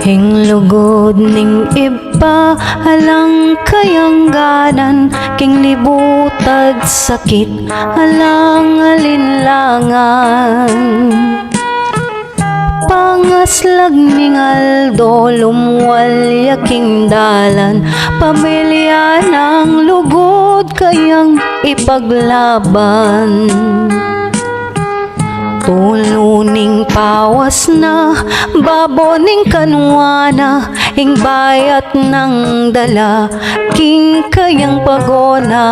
King lugod ning Ibpa, alang kayangganan, king libutad sakit, alang alinlangan. Pangaslag ning Aldo, lumwalya king dalan, pamilya ng lugod kayang ipaglaban. Tuluning pawas na, baboning kanwana, ing bayat ng dala, king kayang pagona.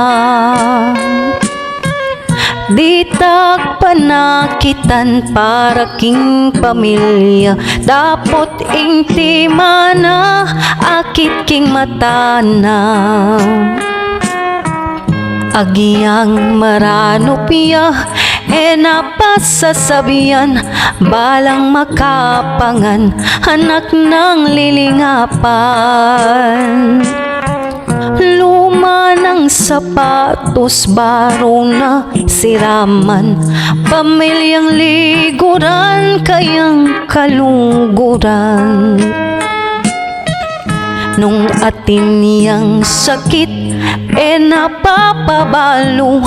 Ditak panakitan para king pamilya, dapot ing timana, akit king matana. Agiyang maranupya, napasasabihan, balang makapangan, anak ng lilingapan. Luma ng sapatos, baro na siraman, pamilyang liguran, kayang kaluguran. Nung atin niyang sakit, napapabalo,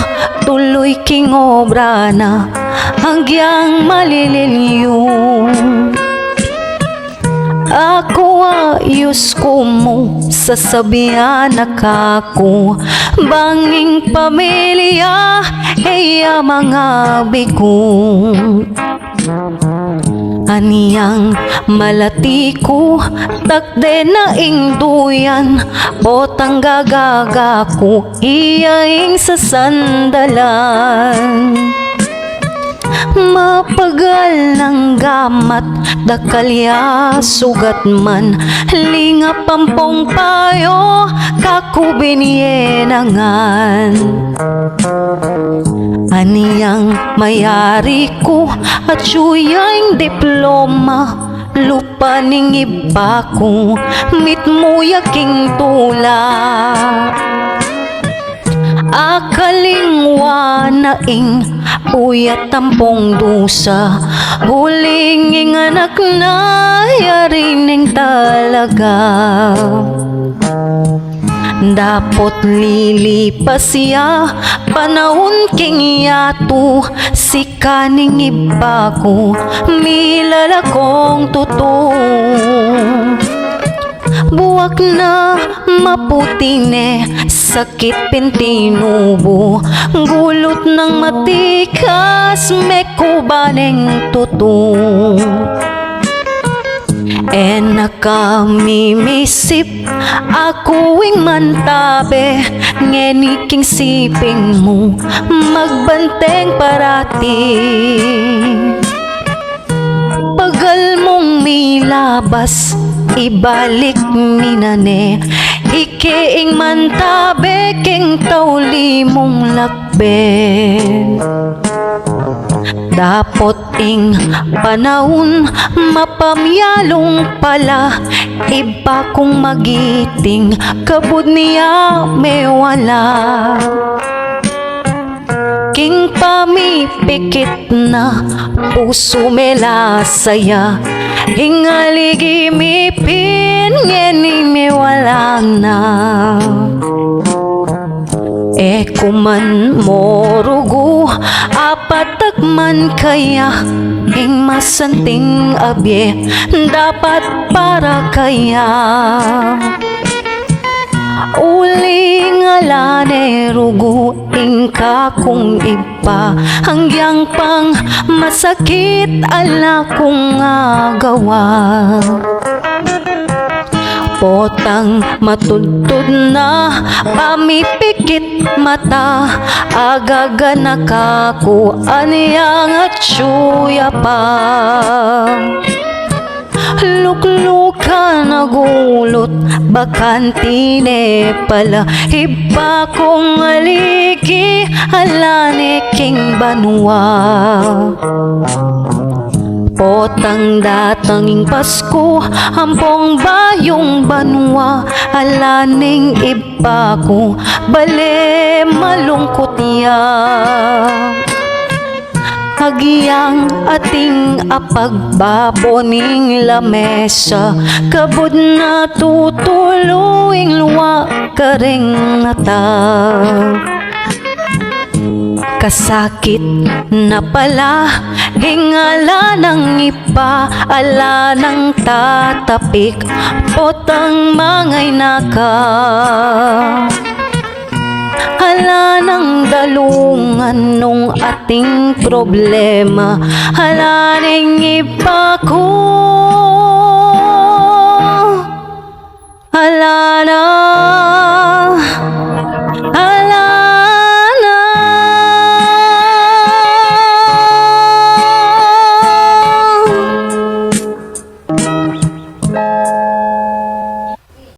tuloy king obra na, hanggang malililyong. Ako ayos ko mo, sasabihan ako, banging pamilya, mga bigong. Aniyang malati ko, takde na ing duyan, botang gagaga ko, iyaing sa sandalan. Mapagal ng gamat, dakalya sugat man, linga pampong payo, kakubinyenangan. Aniyang mayari ko, at siya'ing diploma, lupa ning Ibpa ko, mitmuya king tula. Akalingwa na ing uyat tampong dusa, huling ing anak na yarining talaga. Dapot lilipas siya, panahon king yato, si kaning Ibpa ko, milala kong totoo. Buwak na maputine, sakit pintinubo, gulot ng matikas, may kubaneng tuto. Nakamimisip, akuing mantabe, ngeniking siping mo, magbanteng parati. Pagal mong milabas, ibalik minane, ikiing mantabe, king tauli mong lakbe. Dapot ing panahon, mapamyalong pala, Ibpa kong magiting, kabud niya may wala. King pamipikit na, puso mela saya, hingaligi mipin, ngeni may wala na. Kuman morugo, apatakman kaya, ing masanting abye, dapat para kaya. Uling alane rugo, ing kakong Ibpa, hanggang pang masakit, ala kong agawa. Potang matudtod na, pamipikit mata, agaga na kako, aniyang at suya pa. Lukluka nagulot, bakantine pala, Ibpa kong aligi, alane king banwa. Potang datanging Pasko, hampong bayong banwa, alaning Ibpa ko, bale malungkot ya. Agiyang ating apagbaboning lamesa, kabud na tutuluing luwa karing nata. Kasakit na pala, hingala ng ipa, ala ng tatapik, potang mangay naka. Hala ng dalungan nung ating problema, hala ning ipa ko. Hala na, hala